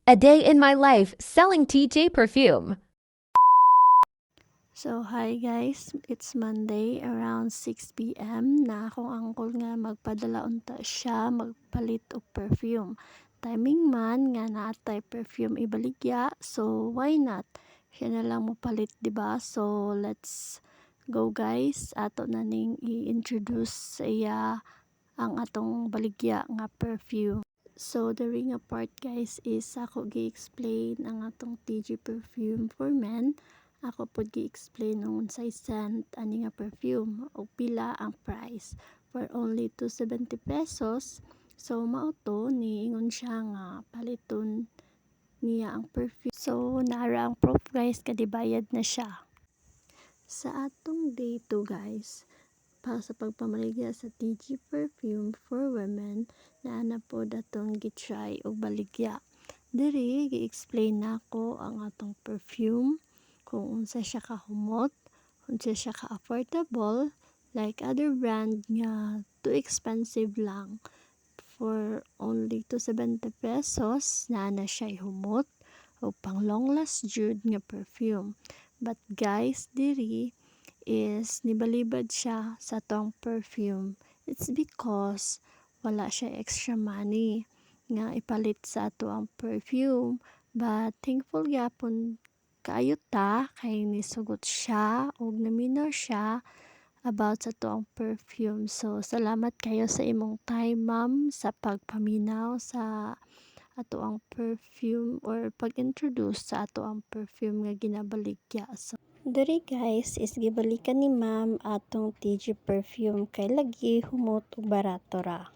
A day in my life selling TJ perfume. So, hi guys, it's Monday around 6 p.m. na akong angkol nga magpadala unta siya magpalit og perfume. Timing man nga naatay perfume ibaligya, so why not? Siya na lang mo palit, diba? So, let's go guys. Ato na ning i-introduce sa iya ang atong baligya nga perfume. So, the ring apart guys is ako gi-explain ang atong TG perfume for men. Ako po gi-explain ang unsay scent ani nga perfume o pila ang price for only 270 pesos. So, mao to niingon siya nga paliton niya ang perfume. So, nara ang proof guys kadibayad na siya. Sa atong day 2 guys, para sa pagpamaligya sa TG perfume for women na po datong gitry og baligya. Diri gi-explain nako ang atong perfume kung unsa siya kahumot, unsa siya ka-affordable like other brand nga too expensive lang. For only 270 pesos na siya humot o pang long last jud nga perfume. But guys, diri is nibalibad siya sa tong perfume. It's because wala siya extra money nga ipalit sa ato ang perfume. But thankful gyapon kaayo ta kay nisugot siya og naminaw siya about sa ato ang perfume. So salamat kayo sa imong time ma'am sa pagpaminaw sa ato ang perfume or pag-introduce sa ato ang perfume nga ginabaligya. So diri guys is gibalikan ni ma'am atong TG perfume kay lagi humot ug barato ra.